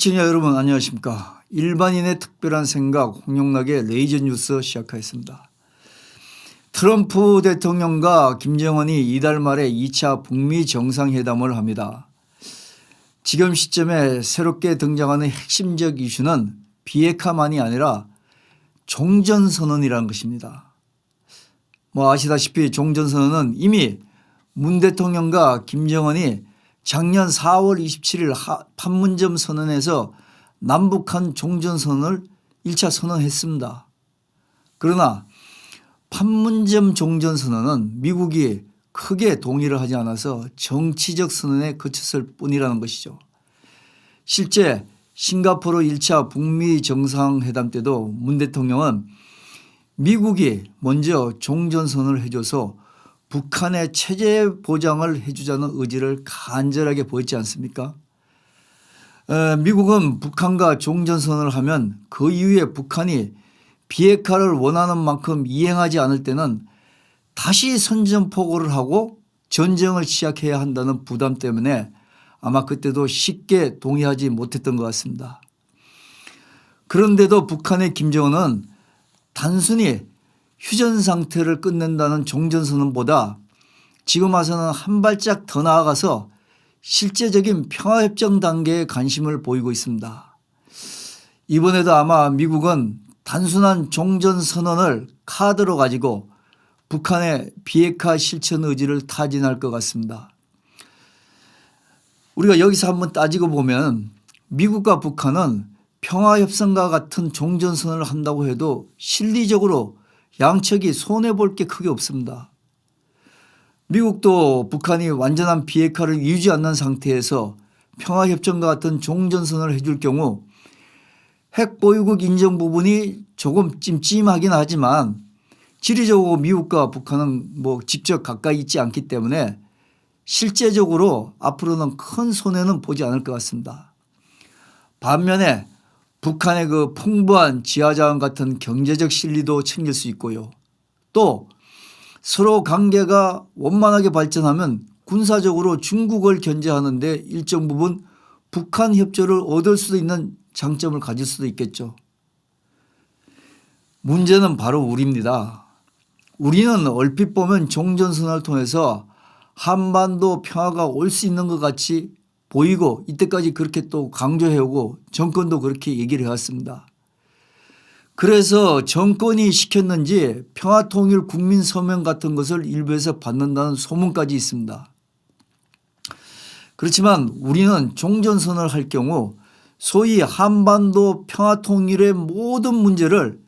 시청자 여러분 안녕하십니까. 일반인의 특별한 생각 홍용락의 레이저 뉴스 시작하겠습니다. 트럼프 대통령과 김정은이 이달 말에 2차 북미 정상회담을 합니다. 지금 시점에 새롭게 등장하는 핵심적 이슈는 비핵화만이 아니라 종전선언이라는 것입니다. 아시다시피 종전선언은 이미 문 대통령과 김정은이 작년 4월 27일 판문점 선언에서 남북한 종전선언을 1차 선언했습니다. 그러나 판문점 종전선언은 미국이 크게 동의를 하지 않아서 정치적 선언에 그쳤을 뿐이라는 것이죠. 실제 싱가포르 1차 북미 정상회담 때도 문 대통령은 미국이 먼저 종전선언을 해줘서 북한의 체제 보장을 해주자는 의지를 간절하게 보였지 않습니까? 미국은 북한과 종전선언을 하면 그 이후에 북한이 비핵화를 원하는 만큼 이행하지 않을 때는 다시 선전포고를 하고 전쟁을 시작해야 한다는 부담 때문에 아마 그때도 쉽게 동의하지 못했던 것 같습니다. 그런데도 북한의 김정은은 단순히 휴전 상태를 끝낸다는 종전선언보다 지금 와서는 한 발짝 더 나아가서 실제적인 평화협정 단계에 관심을 보이고 있습니다. 이번에도 아마 미국은 단순한 종전선언을 카드로 가지고 북한의 비핵화 실천 의지를 타진할 것 같습니다. 우리가 여기서 한번 따지고 보면 미국과 북한은 평화협상과 같은 종전선언을 한다고 해도 실리적으로 양측이 손해볼 게 크게 없습니다. 미국도 북한이 완전한 비핵화를 이루지 않는 상태에서 평화협정과 같은 종전선언을 해줄 경우 핵보유국 인정 부분이 조금 찜찜하긴 하지만 지리적으로 미국과 북한은 직접 가까이 있지 않기 때문에 실제적으로 앞으로는 큰 손해는 보지 않을 것 같습니다. 반면에 북한의 그 풍부한 지하자원 같은 경제적 실리도 챙길 수 있고요. 또 서로 관계가 원만하게 발전하면 군사적으로 중국을 견제하는 데 일정 부분 북한 협조를 얻을 수도 있는 장점을 가질 수도 있겠죠. 문제는 바로 우리입니다. 우리는 얼핏 보면 종전선언을 통해서 한반도 평화가 올 수 있는 것 같이 보이고 이때까지 그렇게 또 강조해오고 정권도 그렇게 얘기를 해왔습니다. 그래서 정권이 시켰는지 평화통일 국민서명 같은 것을 일부에서 받는다는 소문까지 있습니다. 그렇지만 우리는 종전선언을 할 경우 소위 한반도 평화통일의 모든 문제를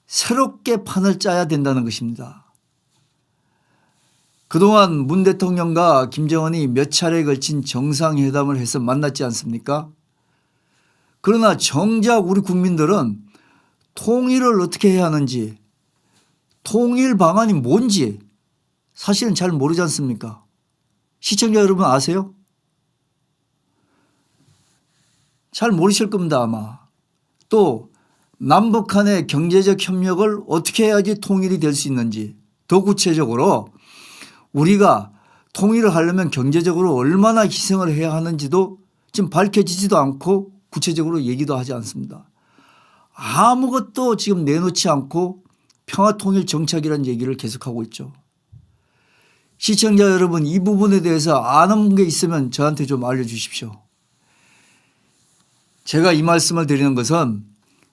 새롭게 판을 짜야 된다는 것입니다. 그동안 문 대통령과 김정은이 몇 차례에 걸친 정상회담을 해서 만났지 않습니까? 그러나 정작 우리 국민들은 통일을 어떻게 해야 하는지 통일 방안이 뭔지 사실은 잘 모르지 않습니까? 시청자 여러분 아세요? 잘 모르실 겁니다 아마. 또 남북 간의 경제적 협력을 어떻게 해야지 통일이 될 수 있는지 더 구체적으로 우리가 통일을 하려면 경제적으로 얼마나 희생을 해야 하는지도 지금 밝혀지지도 않고 구체적으로 얘기도 하지 않습니다. 아무것도 지금 내놓지 않고 평화통일 정착이라는 얘기를 계속하고 있죠. 시청자 여러분 이 부분에 대해서 아는 게 있으면 저한테 좀 알려주십시오. 제가 이 말씀을 드리는 것은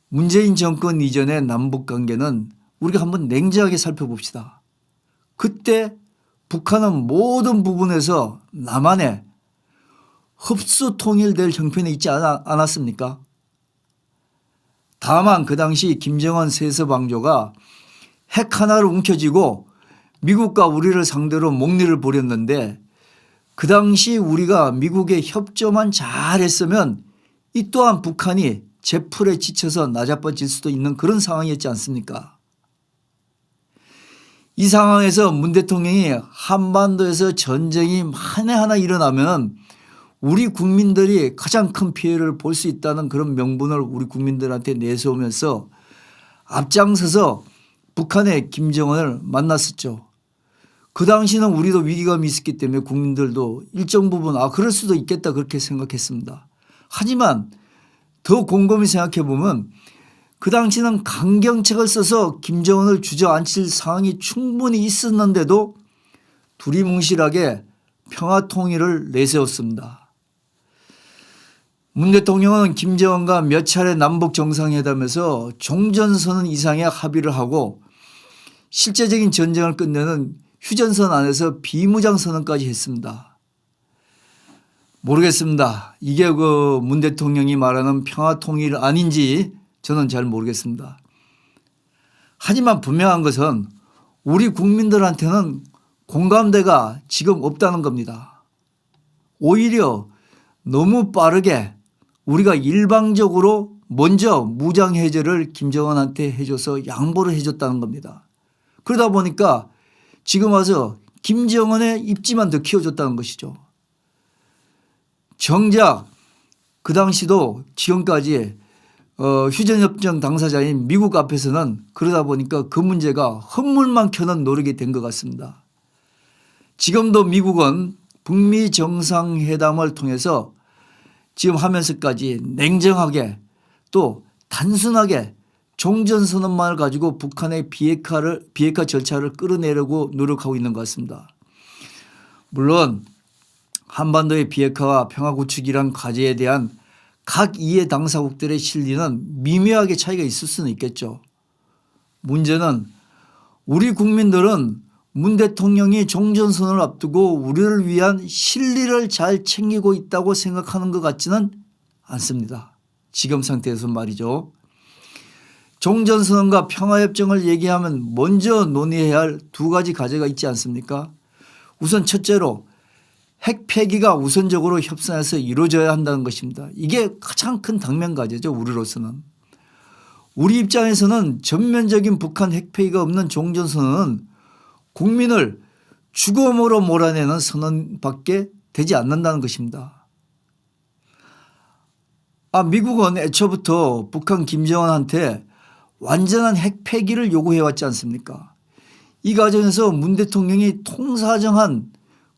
문재인 정권 이전의 남북관계는 우리가 한번 냉정하게 살펴봅시다. 그때 북한은 모든 부분에서 남한에 흡수 통일될 형편에 있지 않았습니까? 다만 그 당시 김정은 세서방조가 핵 하나를 움켜쥐고 미국과 우리를 상대로 목리를 부렸는데 그 당시 우리가 미국의 협조만 잘했으면 이 또한 북한이 제풀에 지쳐서 나자빠질 수도 있는 그런 상황이었지 않습니까? 이 상황에서 문 대통령이 한반도에서 전쟁이 만에 하나 일어나면 우리 국민들이 가장 큰 피해를 볼 수 있다는 그런 명분을 우리 국민들한테 내세우면서 앞장서서 북한의 김정은을 만났었죠. 그 당시는 우리도 위기감이 있었기 때문에 국민들도 일정 부분 그럴 수도 있겠다 그렇게 생각했습니다. 하지만 더 곰곰이 생각해 보면 그 당시는 강경책을 써서 김정은을 주저앉힐 상황이 충분히 있었는데도 두리뭉실하게 평화통일을 내세웠습니다. 문 대통령은 김정은과 몇 차례 남북 정상회담에서 종전선언 이상의 합의를 하고 실제적인 전쟁을 끝내는 휴전선 안에서 비무장선언까지 했습니다. 모르겠습니다. 이게 그 문 대통령이 말하는 평화통일 아닌지 저는 잘 모르겠습니다. 하지만 분명한 것은 우리 국민들한테는 공감대가 지금 없다는 겁니다. 오히려 너무 빠르게 우리가 일방적으로 먼저 무장해제를 김정은한테 해줘서 양보를 해줬다는 겁니다. 그러다 보니까 지금 와서 김정은의 입지만 더 키워줬다는 것이죠. 정작 그 당시도 지금까지 휴전협정 당사자인 미국 앞에서는 그러다 보니까 그 문제가 헛물만 켜는 노력이 된 것 같습니다. 지금도 미국은 북미 정상회담을 통해서 지금 하면서까지 냉정하게 또 단순하게 종전선언만을 가지고 북한의 비핵화 절차를 끌어내려고 노력하고 있는 것 같습니다. 물론 한반도의 비핵화와 평화 구축이란 과제에 대한 각 이해 당사국들의 실리는 미묘하게 차이가 있을 수는 있겠죠. 문제는 우리 국민들은 문 대통령이 종전선언을 앞두고 우리를 위한 실리를 잘 챙기고 있다고 생각하는 것 같지는 않습니다. 지금 상태에서 말이죠. 종전선언과 평화협정을 얘기하면 먼저 논의해야 할 두 가지 과제가 있지 않습니까? 우선 첫째로 핵 폐기가 우선적으로 협상에서 이루어져야 한다는 것입니다. 이게 가장 큰 당면 과제죠. 우리로서는. 우리 입장에서는 전면적인 북한 핵 폐기가 없는 종전선언은 국민을 죽음으로 몰아내는 선언밖에 되지 않는다는 것입니다. 미국은 애초부터 북한 김정은한테 완전한 핵 폐기를 요구해왔지 않습니까? 이 과정에서 문 대통령이 통사정한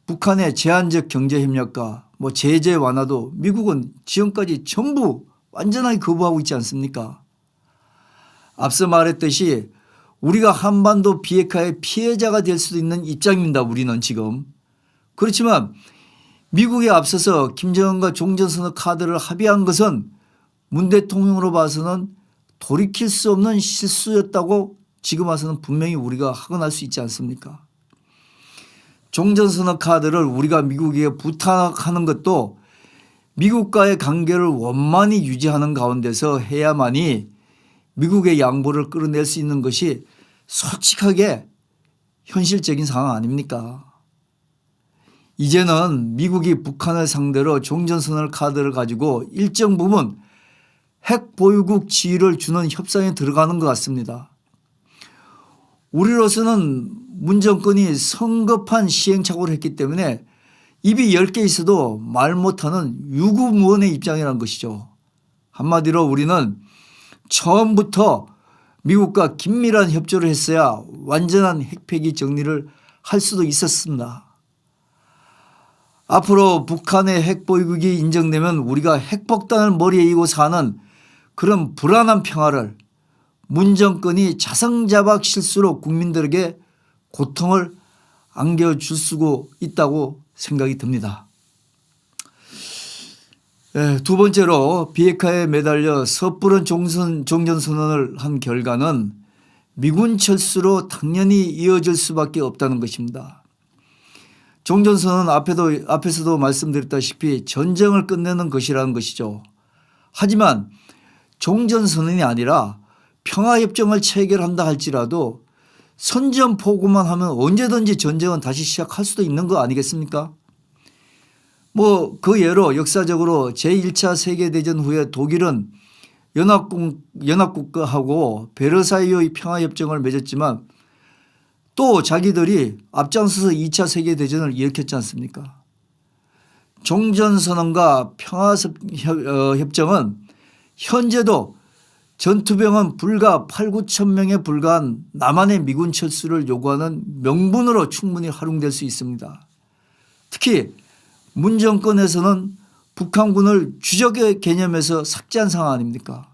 북한의 제한적 경제협력과 제재 완화도 미국은 지금까지 전부 완전하게 거부하고 있지 않습니까? 앞서 말했듯이 우리가 한반도 비핵화의 피해자가 될 수도 있는 입장입니다. 우리는 지금. 그렇지만 미국에 앞서서 김정은과 종전선언 카드를 합의한 것은 문 대통령으로 봐서는 돌이킬 수 없는 실수였다고 지금 와서는 분명히 우리가 확언할 수 있지 않습니까? 종전선언 카드를 우리가 미국에게 부탁하는 것도 미국과의 관계를 원만히 유지하는 가운데서 해야만이 미국의 양보를 끌어낼 수 있는 것이 솔직하게 현실적인 상황 아닙니까? 이제는 미국이 북한을 상대로 종전선언 카드를 가지고 일정 부분 핵 보유국 지위를 주는 협상에 들어가는 것 같습니다. 우리로서는 문 정권이 성급한 시행착오를 했기 때문에 입이 10개 있어도 말 못하는 유구무원의 입장이라는 것이죠. 한마디로 우리는 처음부터 미국과 긴밀한 협조를 했어야 완전한 핵폐기 정리를 할 수도 있었습니다. 앞으로 북한의 핵보유국이 인정되면 우리가 핵폭탄을 머리에 이고 사는 그런 불안한 평화를 문 정권이 자성자박 실수로 국민들에게 고통을 안겨줄 수 있다고 생각이 듭니다. 두 번째로 비핵화에 매달려 섣부른 종전선언을 한 결과는 미군 철수로 당연히 이어질 수밖에 없다는 것입니다. 종전선언은 앞에서도 말씀드렸다시피 전쟁을 끝내는 것이라는 것이죠. 하지만 종전선언이 아니라 평화협정을 체결한다 할지라도 선전포고만 하면 언제든지 전쟁은 다시 시작할 수도 있는 거 아니겠습니까? 그 예로 역사적으로 제1차 세계대전 후에 독일은 연합국가하고 베르사유의 평화협정을 맺었지만 또 자기들이 앞장서서 2차 세계대전을 일으켰지 않습니까? 종전선언과 평화협정은 현재도 전투병은 불과 8, 9천 명에 불과한 남한의 미군 철수를 요구하는 명분으로 충분히 활용될 수 있습니다. 특히 문 정권에서는 북한군을 주적의 개념에서 삭제한 상황 아닙니까?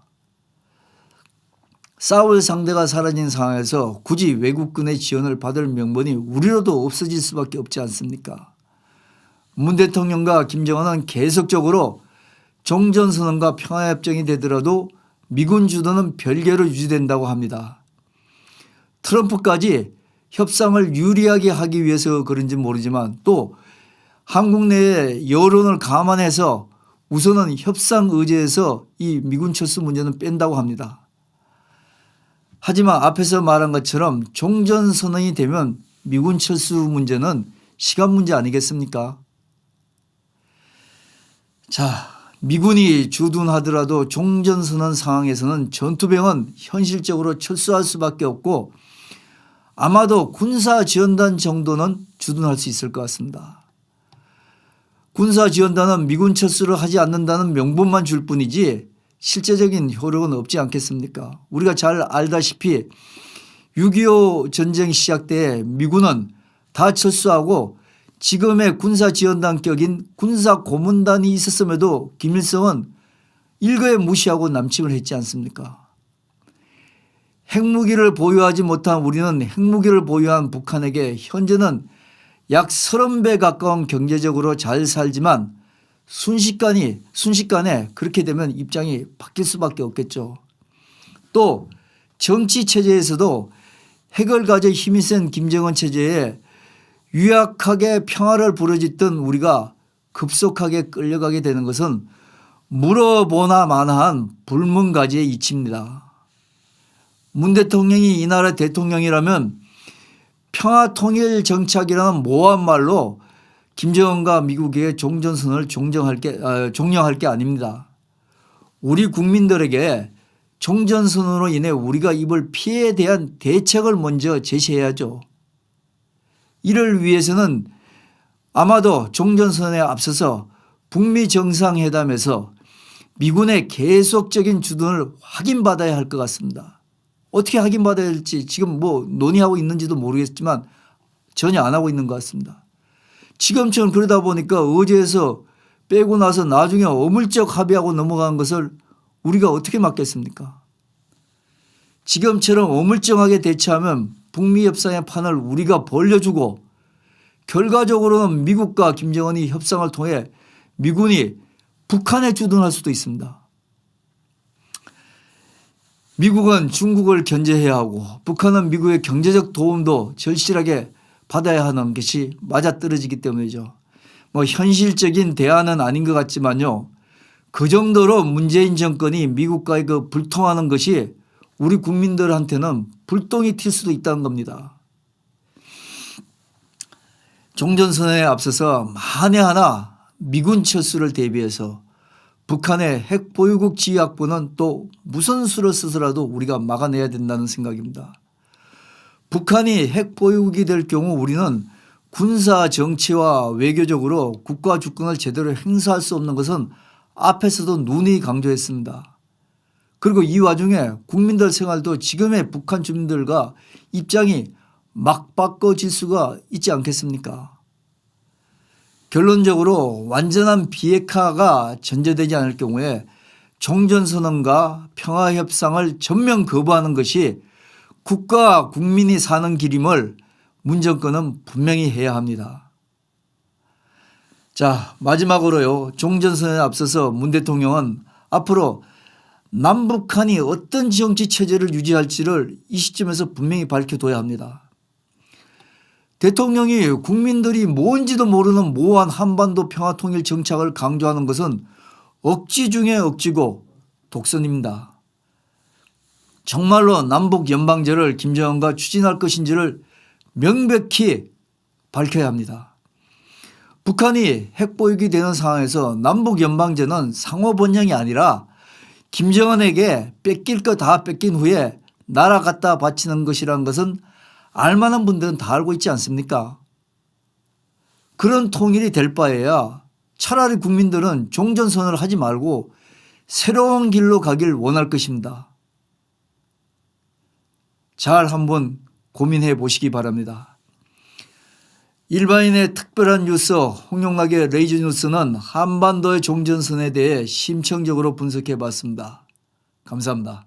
싸울 상대가 사라진 상황에서 굳이 외국군의 지원을 받을 명분이 우리로도 없어질 수밖에 없지 않습니까? 문 대통령과 김정은은 계속적으로 종전선언과 평화협정이 되더라도 미군 주도는 별개로 유지된다고 합니다. 트럼프까지 협상을 유리하게 하기 위해서 그런지 모르지만 또 한국 내의 여론을 감안해서 우선은 협상 의제에서 이 미군 철수 문제는 뺀다고 합니다. 하지만 앞에서 말한 것처럼 종전선언이 되면 미군 철수 문제는 시간 문제 아니겠습니까? 자, 미군이 주둔하더라도 종전선언 상황에서는 전투병은 현실적으로 철수할 수밖에 없고 아마도 군사지원단 정도는 주둔할 수 있을 것 같습니다. 군사지원단은 미군 철수를 하지 않는다는 명분만 줄 뿐이지 실제적인 효력은 없지 않겠습니까? 우리가 잘 알다시피 6.25 전쟁 시작 때 미군은 다 철수하고 지금의 군사지원단격인 군사고문단이 있었음에도 김일성은 일거에 무시하고 남침을 했지 않습니까? 핵무기를 보유하지 못한 우리는 핵무기를 보유한 북한에게 현재는 약 30배 가까운 경제적으로 잘 살지만 순식간에 그렇게 되면 입장이 바뀔 수밖에 없겠죠. 또 정치 체제에서도 핵을 가져 힘이 센 김정은 체제에 유약하게 평화를 부르짖던 우리가 급속하게 끌려가게 되는 것은 물어보나 마나한 불문가지의 이치입니다. 문 대통령이 이 나라 대통령이라면 평화통일 정착이라는 모호한 말로 김정은과 미국의 종전선언을 종용할 게 아닙니다. 우리 국민들에게 종전선언으로 인해 우리가 입을 피해에 대한 대책을 먼저 제시해야죠. 이를 위해서는 아마도 종전선언에 앞서서 북미 정상회담에서 미군의 계속적인 주둔을 확인받아야 할 것 같습니다. 어떻게 확인받아야 할지 지금 뭐 논의하고 있는지도 모르겠지만 전혀 안 하고 있는 것 같습니다. 지금처럼 그러다 보니까 의제에서 빼고 나서 나중에 어물쩍 합의하고 넘어간 것을 우리가 어떻게 막겠습니까? 지금처럼 어물쩡하게 대처하면 북미 협상의 판을 우리가 벌려주고 결과적으로는 미국과 김정은이 협상을 통해 미군이 북한에 주둔할 수도 있습니다. 미국은 중국을 견제해야 하고 북한은 미국의 경제적 도움도 절실하게 받아야 하는 것이 맞아떨어지기 때문이죠. 뭐 현실적인 대안은 아닌 것 같지만요. 그 정도로 문재인 정권이 미국과의 그 불통하는 것이 우리 국민들한테는 불똥이 튈 수도 있다는 겁니다. 종전선언에 앞서서 만에 하나 미군 철수를 대비해서 북한의 핵 보유국 지위 확보는 또 무슨 수를 써서라도 우리가 막아내야 된다는 생각입니다. 북한이 핵 보유국이 될 경우 우리는 군사 정치와 외교적으로 국가 주권을 제대로 행사할 수 없는 것은 앞에서도 누누이 강조했습니다. 그리고 이 와중에 국민들 생활도 지금의 북한 주민들과 입장이 막 바꿔질 수가 있지 않겠습니까? 결론적으로 완전한 비핵화가 전제되지 않을 경우에 종전선언과 평화협상을 전면 거부하는 것이 국가와 국민이 사는 길임을 문 정권은 분명히 해야 합니다. 자, 마지막으로요. 종전선언에 앞서서 문 대통령은 앞으로 남북한이 어떤 정치 체제를 유지할지를 이 시점에서 분명히 밝혀둬야 합니다. 대통령이 국민들이 뭔지도 모르는 모호한 한반도 평화통일 정착을 강조하는 것은 억지 중에 억지고 독선입니다. 정말로 남북연방제를 김정은과 추진할 것인지를 명백히 밝혀야 합니다. 북한이 핵보유국이 되는 상황에서 남북연방제는 상호번영이 아니라 김정은에게 뺏길 거 다 뺏긴 후에 나라 갖다 바치는 것이라는 것은 알만한 분들은 다 알고 있지 않습니까? 그런 통일이 될 바에야 차라리 국민들은 종전선언을 하지 말고 새로운 길로 가길 원할 것입니다. 잘 한번 고민해 보시기 바랍니다. 일반인의 특별한 뉴스 홍용락의 레이저 뉴스는 한반도의 종전선에 대해 심층적으로 분석해 봤습니다. 감사합니다.